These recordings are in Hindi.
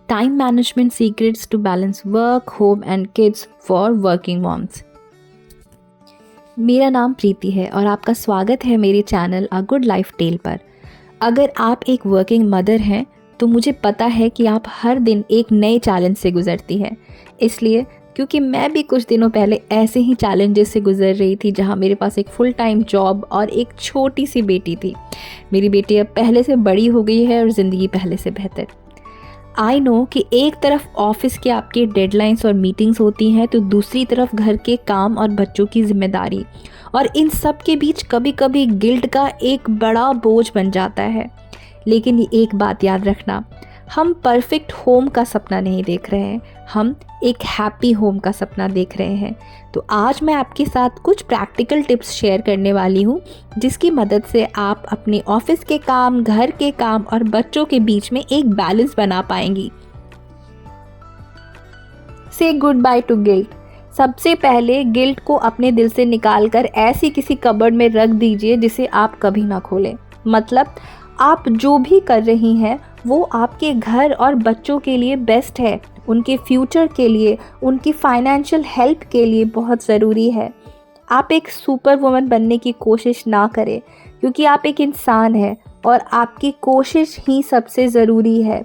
Time Management Secrets to Balance Work, Home and Kids for Working Moms। मेरा नाम प्रीति है और आपका स्वागत है मेरे channel A Good Life Tale पर। अगर आप एक वर्किंग मदर हैं तो मुझे पता है कि आप हर दिन एक नए चैलेंज से गुजरती हैं। इसलिए क्योंकि मैं भी कुछ दिनों पहले ऐसे ही चैलेंजेस से गुजर रही थी, जहां मेरे पास एक फुल टाइम जॉब और एक छोटी सी बेटी थी। मेरी बेटी अब पहले से बड़ी हो गई है और ज़िंदगी पहले से बेहतर। आई नो कि एक तरफ ऑफिस के आपके डेडलाइंस और मीटिंग्स होती हैं, तो दूसरी तरफ घर के काम और बच्चों की जिम्मेदारी, और इन सब के बीच कभी कभी गिल्ट का एक बड़ा बोझ बन जाता है। लेकिन ये एक बात याद रखना, हम परफेक्ट होम का सपना नहीं देख रहे हैं, हम एक हैप्पी होम का सपना देख रहे हैं। तो आज मैं आपके साथ कुछ प्रैक्टिकल टिप्स शेयर करने वाली हूँ, जिसकी मदद से आप अपने ऑफिस के काम, घर के काम और बच्चों के बीच में एक बैलेंस बना पाएंगी। से गुड बाय टू गिल्ट। सबसे पहले गिल्ट को अपने दिल से निकालकर ऐसी किसी कबर्ड में रख दीजिए जिसे आप कभी ना खोलें। मतलब आप जो भी कर रही हैं वो आपके घर और बच्चों के लिए बेस्ट है, उनके फ्यूचर के लिए, उनकी फाइनेंशियल हेल्प के लिए बहुत ज़रूरी है। आप एक सुपर वुमन बनने की कोशिश ना करें, क्योंकि आप एक इंसान हैं और आपकी कोशिश ही सबसे ज़रूरी है।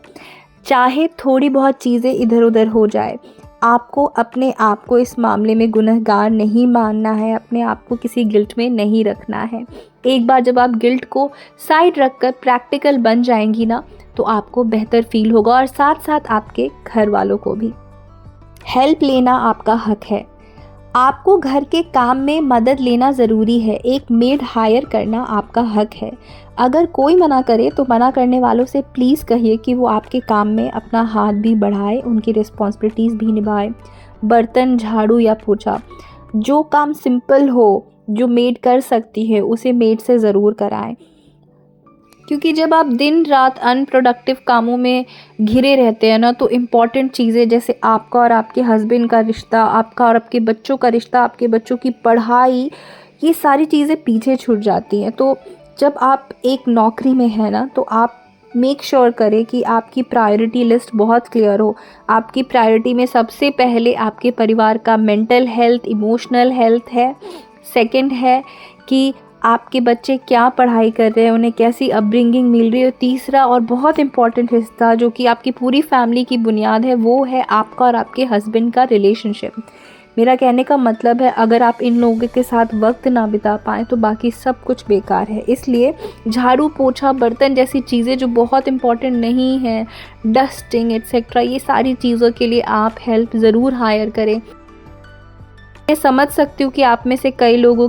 चाहे थोड़ी बहुत चीज़ें इधर उधर हो जाए, आपको अपने आप को इस मामले में गुनहगार नहीं मानना है, अपने आप को किसी गिल्ट में नहीं रखना है। एक बार जब आप गिल्ट को साइड रखकर प्रैक्टिकल बन जाएंगी ना, तो आपको बेहतर फील होगा और साथ साथ आपके घर वालों को भी। हेल्प लेना आपका हक है। आपको घर के काम में मदद लेना ज़रूरी है। एक मेड हायर करना आपका हक है। अगर कोई मना करे तो मना करने वालों से प्लीज़ कहिए कि वो आपके काम में अपना हाथ भी बढ़ाए, उनकी रिस्पॉन्सिबिलिटीज़ भी निभाए। बर्तन, झाड़ू या पोछा, जो काम सिंपल हो, जो मेड कर सकती है, उसे मेड से ज़रूर कराएं। क्योंकि जब आप दिन रात अनप्रोडक्टिव कामों में घिरे रहते हैं ना, तो इम्पॉर्टेंट चीज़ें जैसे आपका और आपके हस्बैंड का रिश्ता, आपका और आपके बच्चों का रिश्ता, आपके बच्चों की पढ़ाई, ये सारी चीज़ें पीछे छूट जाती हैं। तो जब आप एक नौकरी में हैं ना, तो आप मेक श्योर करें कि आपकी प्रायोरिटी लिस्ट बहुत क्लियर हो। आपकी प्रायोरिटी में सबसे पहले आपके परिवार का मेंटल हेल्थ, इमोशनल हेल्थ है। सेकंड है कि आपके बच्चे क्या पढ़ाई कर रहे हैं, उन्हें कैसी अपब्रिंगिंग मिल रही है। तीसरा और बहुत इम्पॉर्टेंट हिस्सा, जो कि आपकी पूरी फैमिली की बुनियाद है, वो है आपका और आपके हस्बैंड का रिलेशनशिप। मेरा कहने का मतलब है, अगर आप इन लोगों के साथ वक्त ना बिता पाएँ तो बाकी सब कुछ बेकार है। इसलिए झाड़ू, पोछा, बर्तन जैसी चीज़ें जो बहुत इम्पॉर्टेंट नहीं हैं, डस्टिंग एट्सेट्रा, ये सारी चीज़ों के लिए आप हेल्प ज़रूर हायर करें। मैं समझ सकती हूँ कि आप में से कई लोगों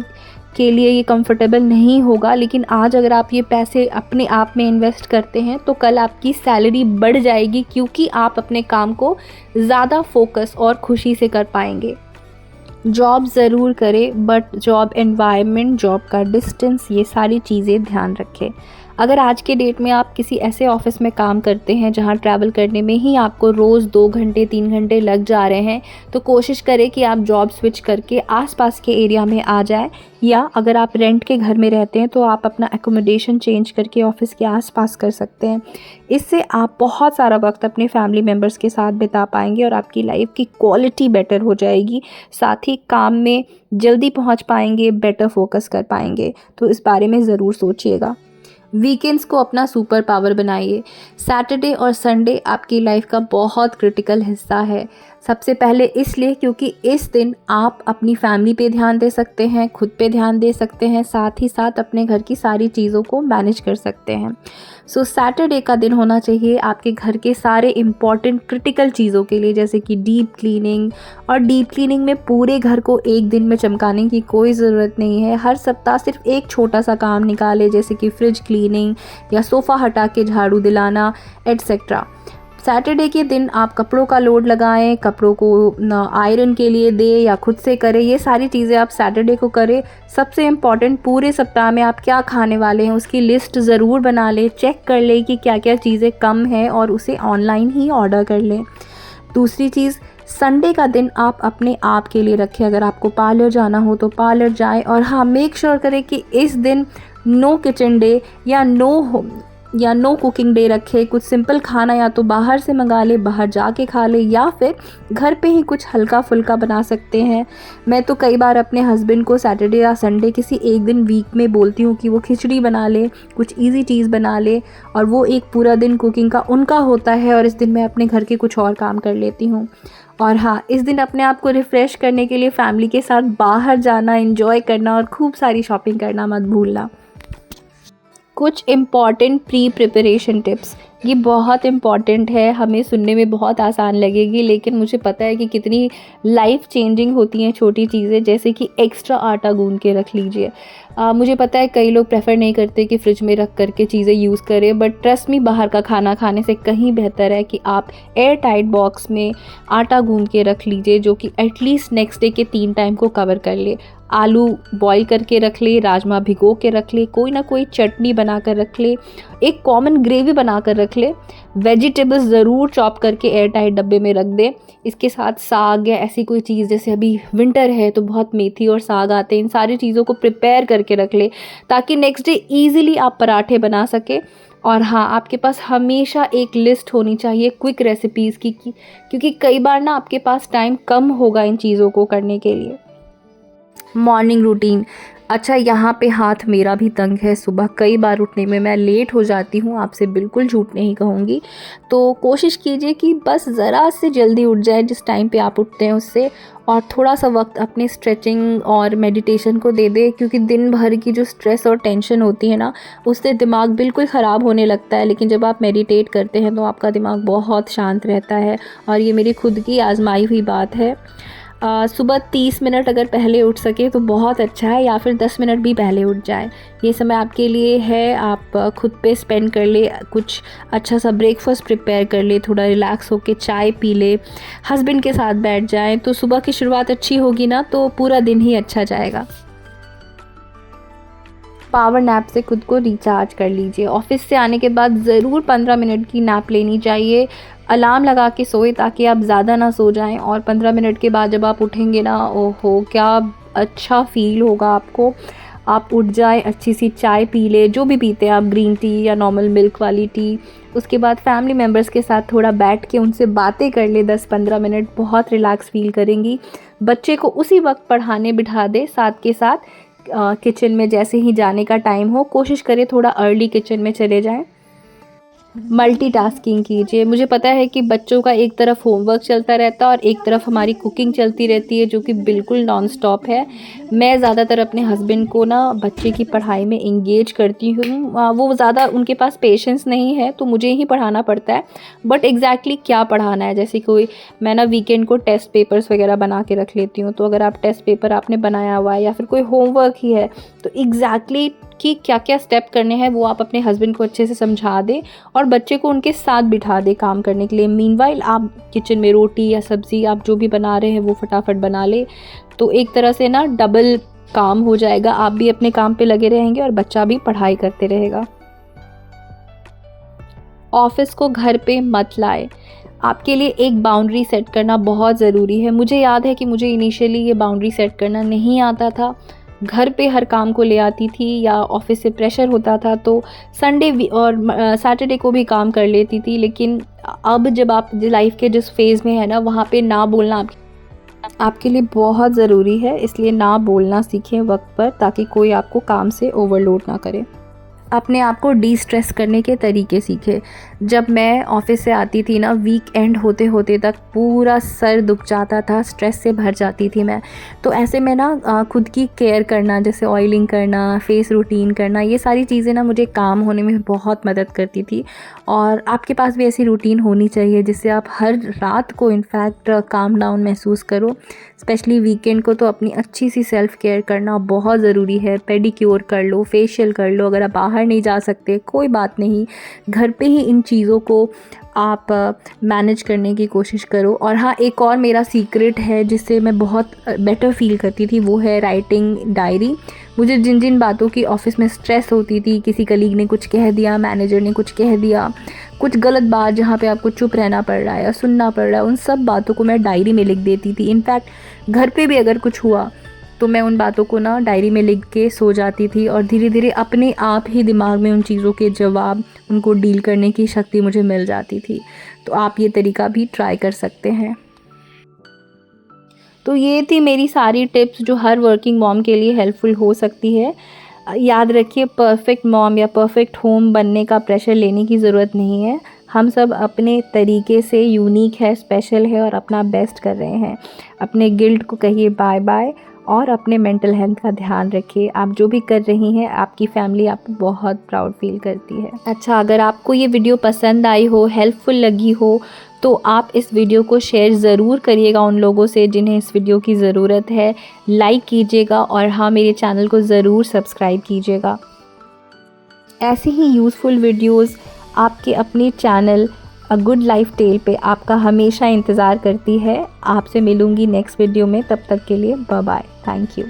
के लिए ये कंफर्टेबल नहीं होगा, लेकिन आज अगर आप ये पैसे अपने आप में इन्वेस्ट करते हैं तो कल आपकी सैलरी बढ़ जाएगी, क्योंकि आप अपने काम को ज़्यादा फोकस और खुशी से कर पाएंगे। जॉब ज़रूर करें, बट जॉब एनवायरनमेंट, जॉब का डिस्टेंस, ये सारी चीज़ें ध्यान रखें। अगर आज के डेट में आप किसी ऐसे ऑफिस में काम करते हैं जहां ट्रैवल करने में ही आपको रोज़ 2 घंटे 3 घंटे लग जा रहे हैं, तो कोशिश करें कि आप जॉब स्विच करके आसपास के एरिया में आ जाएं, या अगर आप रेंट के घर में रहते हैं तो आप अपना एकोमोडेशन चेंज करके ऑफिस के आसपास कर सकते हैं। इससे आप बहुत सारा वक्त अपने फैमिली मेम्बर्स के साथ बिता पाएंगे और आपकी लाइफ की क्वालिटी बेटर हो जाएगी। साथ ही काम में जल्दी पहुँच पाएंगे, बेटर फोकस कर पाएंगे। तो इस बारे में ज़रूर सोचिएगा। वीकेंड्स को अपना सुपर पावर बनाइए। सैटरडे और संडे आपकी लाइफ का बहुत क्रिटिकल हिस्सा है। सबसे पहले इसलिए क्योंकि इस दिन आप अपनी फैमिली पे ध्यान दे सकते हैं, खुद पे ध्यान दे सकते हैं, साथ ही साथ अपने घर की सारी चीज़ों को मैनेज कर सकते हैं। सो सैटरडे का दिन होना चाहिए आपके घर के सारे इम्पॉर्टेंट क्रिटिकल चीज़ों के लिए, जैसे कि डीप क्लीनिंग। और डीप क्लीनिंग में पूरे घर को एक दिन में चमकाने की कोई ज़रूरत नहीं है। हर सप्ताह सिर्फ एक छोटा सा काम निकालें, जैसे कि फ्रिज क्लीनिंग या सोफ़ा हटा के झाड़ू दिलाना एट्सेट्रा। सैटरडे के दिन आप कपड़ों का लोड लगाएं, कपड़ों को आयरन के लिए दें या खुद से करें। ये सारी चीज़ें आप सैटरडे को करें। सबसे इम्पॉर्टेंट, पूरे सप्ताह में आप क्या खाने वाले हैं उसकी लिस्ट ज़रूर बना लें। चेक कर लें कि क्या क्या चीज़ें कम हैं और उसे ऑनलाइन ही ऑर्डर कर लें। दूसरी चीज़, संडे का दिन आप अपने आप के लिए रखें। अगर आपको पार्लर जाना हो तो पार्लर जाएं, और हाँ, मेक श्योर करें कि इस दिन नो किचन डे या या नो कुकिंग डे रखे, कुछ सिंपल खाना या तो बाहर से मंगा ले, बाहर जाके खा ले, या फिर घर पे ही कुछ हल्का फुल्का बना सकते हैं। मैं तो कई बार अपने हस्बैंड को सैटरडे या संडे किसी एक दिन वीक में बोलती हूँ कि वो खिचड़ी बना ले, कुछ इजी चीज़ बना ले, और वो एक पूरा दिन कुकिंग का उनका होता है और इस दिन मैं अपने घर के कुछ और काम कर लेती हूँ। और हाँ, इस दिन अपने आप को रिफ़्रेश करने के लिए फैमिली के साथ बाहर जाना, एंजॉय करना और खूब सारी शॉपिंग करना मत भूलना। कुछ इम्पॉर्टेंट प्री प्रिपरेशन टिप्स, ये बहुत इम्पॉर्टेंट है, हमें सुनने में बहुत आसान लगेगी लेकिन मुझे पता है कि कितनी लाइफ चेंजिंग होती हैं छोटी चीज़ें, जैसे कि एक्स्ट्रा आटा गूंद के रख लीजिए। मुझे पता है कई लोग प्रेफर नहीं करते कि फ्रिज में रख करके चीज़ें यूज़ करें, बट ट्रस्ट मी, बाहर का खाना खाने से कहीं बेहतर है कि आप एयर टाइट बॉक्स में आटा गूंद के रख लीजिए, जो कि एटलीस्ट नेक्स्ट डे के 3 टाइम को कवर कर ले। आलू बॉईल करके रख ले, राजमा भिगो के रख ले, कोई ना कोई चटनी बना कर रख ले, एक कॉमन ग्रेवी बना कर रख ले, वेजिटेबल्स ज़रूर चॉप करके एयर टाइट डब्बे में रख दे। इसके साथ साग या ऐसी कोई चीज़, जैसे अभी विंटर है तो बहुत मेथी और साग आते हैं, इन सारी चीज़ों को प्रिपेयर करके रख ले ताकि नेक्स्ट डे ईज़िली आप पराठे बना सके। और हाँ, आपके पास हमेशा एक लिस्ट होनी चाहिए क्विक रेसिपीज़ की, क्योंकि कई बार ना आपके पास टाइम कम होगा इन चीज़ों को करने के लिए। मॉर्निंग रूटीन, अच्छा यहाँ पे हाथ मेरा भी तंग है, सुबह कई बार उठने में मैं लेट हो जाती हूँ, आपसे बिल्कुल झूठ नहीं कहूँगी। तो कोशिश कीजिए कि बस ज़रा से जल्दी उठ जाए जिस टाइम पे आप उठते हैं उससे, और थोड़ा सा वक्त अपने स्ट्रेचिंग और मेडिटेशन को दे दे, क्योंकि दिन भर की जो स्ट्रेस और टेंशन होती है ना, उससे दिमाग बिल्कुल ख़राब होने लगता है। लेकिन जब आप मेडिटेट करते हैं तो आपका दिमाग बहुत शांत रहता है, और ये मेरी खुद की आजमाई हुई बात है। सुबह 30 मिनट अगर पहले उठ सके तो बहुत अच्छा है, या फिर 10 मिनट भी पहले उठ जाए, ये समय आपके लिए है। आप खुद पे स्पेंड कर ले, कुछ अच्छा सा ब्रेकफास्ट प्रिपेयर कर ले, थोड़ा रिलैक्स होके चाय पी ले, हस्बैंड के साथ बैठ जाएं, तो सुबह की शुरुआत अच्छी होगी ना तो पूरा दिन ही अच्छा जाएगा। पावर नैप से खुद को रिचार्ज कर लीजिए। ऑफिस से आने के बाद ज़रूर 15 मिनट की नैप लेनी चाहिए। अलार्म लगा के सोए ताकि आप ज़्यादा ना सो जाएं, और 15 मिनट के बाद जब आप उठेंगे ना, ओहो क्या अच्छा फ़ील होगा आपको। आप उठ जाए, अच्छी सी चाय पी ले, जो भी पीते हैं आप, ग्रीन टी या नॉर्मल मिल्क वाली टी। उसके बाद फैमिली मेम्बर्स के साथ थोड़ा बैठ के उनसे बातें कर ले 10-15 मिनट, बहुत रिलैक्स फ़ील करेंगी। बच्चे को उसी वक्त पढ़ाने बिठा दे, साथ के साथ किचन में जैसे ही जाने का टाइम हो कोशिश करें थोड़ा अर्ली किचन में चले जाएं। मल्टीटास्किंग कीजिए। मुझे पता है कि बच्चों का एक तरफ होमवर्क चलता रहता है और एक तरफ हमारी कुकिंग चलती रहती है, जो कि बिल्कुल नॉन स्टॉप है। मैं ज़्यादातर अपने हस्बैंड को ना बच्चे की पढ़ाई में इंगेज करती हूँ। वो ज़्यादा, उनके पास पेशेंस नहीं है तो मुझे ही पढ़ाना पड़ता है, बट एग्जैक्टली क्या पढ़ाना है, जैसे कोई मैं ना वीकेंड को टेस्ट पेपर्स वगैरह बना के रख लेती हूँ। तो अगर आप टेस्ट पेपर आपने बनाया हुआ है या फिर कोई होमवर्क ही है, तो एग्जैक्टली कि क्या क्या स्टेप करने हैं वो आप अपने हस्बैंड को अच्छे से समझा दें और बच्चे को उनके साथ बिठा दें काम करने के लिए। मीनवाइल आप किचन में रोटी या सब्ज़ी आप जो भी बना रहे हैं वो फटाफट बना ले, तो एक तरह से ना डबल काम हो जाएगा। आप भी अपने काम पे लगे रहेंगे और बच्चा भी पढ़ाई करते रहेगा। ऑफिस को घर पे मत लाए। आपके लिए एक बाउंड्री सेट करना बहुत ज़रूरी है। मुझे याद है कि मुझे इनिशियली ये बाउंड्री सेट करना नहीं आता था। घर पे हर काम को ले आती थी या ऑफिस से प्रेशर होता था तो संडे और सैटरडे को भी काम कर लेती थी। लेकिन अब जब आप लाइफ के जिस फेज़ में है ना, वहाँ पे ना बोलना आपके लिए बहुत ज़रूरी है। इसलिए ना बोलना सीखें वक्त पर, ताकि कोई आपको काम से ओवरलोड ना करे। अपने आप को डी स्ट्रेस करने के तरीके सीखे। जब मैं ऑफिस से आती थी ना, वीक एंड होते होते तक पूरा सर दुख जाता था, स्ट्रेस से भर जाती थी मैं। तो ऐसे में ना खुद की केयर करना, जैसे ऑयलिंग करना, फेस रूटीन करना, ये सारी चीज़ें ना मुझे काम होने में बहुत मदद करती थी। और आपके पास भी ऐसी रूटीन होनी चाहिए जिससे आप हर रात को इनफैक्ट काम डाउन महसूस करो। स्पेशली वीकेंड को तो अपनी अच्छी सी सेल्फ़ केयर करना बहुत ज़रूरी है। पेडिक्योर कर लो, फेशियल कर लो। अगर आप बाहर नहीं जा सकते कोई बात नहीं, घर पे ही इन चीज़ों को आप मैनेज करने की कोशिश करो। और हाँ, एक और मेरा सीक्रेट है जिससे मैं बहुत बेटर फील करती थी, वो है राइटिंग डायरी। मुझे जिन जिन बातों की ऑफ़िस में स्ट्रेस होती थी, किसी कलीग ने कुछ कह दिया, मैनेजर ने कुछ कह दिया, कुछ गलत बात जहाँ पे आपको चुप रहना पड़ रहा है या सुनना पड़ रहा है, उन सब बातों को मैं डायरी में लिख देती थी। इनफैक्ट घर पे भी अगर कुछ हुआ तो मैं उन बातों को ना डायरी में लिख के सो जाती थी और धीरे धीरे अपने आप ही दिमाग में उन चीज़ों के जवाब, उनको डील करने की शक्ति मुझे मिल जाती थी। तो आप ये तरीका भी ट्राई कर सकते हैं। तो ये थी मेरी सारी टिप्स जो हर वर्किंग मॉम के लिए हेल्पफुल हो सकती है। याद रखिए, परफेक्ट मॉम या परफेक्ट होम बनने का प्रेशर लेने की ज़रूरत नहीं है। हम सब अपने तरीके से यूनिक है, स्पेशल है और अपना बेस्ट कर रहे हैं। अपने गिल्ट को कहिए बाय बाय और अपने मेंटल हेल्थ का ध्यान रखिए। आप जो भी कर रही हैं, आपकी फैमिली आपको बहुत प्राउड फील करती है। अच्छा, अगर आपको ये वीडियो पसंद आई हो, हेल्पफुल लगी हो, तो आप इस वीडियो को शेयर ज़रूर करिएगा उन लोगों से जिन्हें इस वीडियो की ज़रूरत है। लाइक कीजिएगा और हाँ, मेरे चैनल को ज़रूर सब्सक्राइब कीजिएगा। ऐसी ही यूज़फुल वीडियोस आपके अपने channel A Good Life Tale पे आपका हमेशा इंतज़ार करती है। आपसे मिलूँगी नेक्स्ट वीडियो में, तब तक के लिए बाय बाय। Thank you.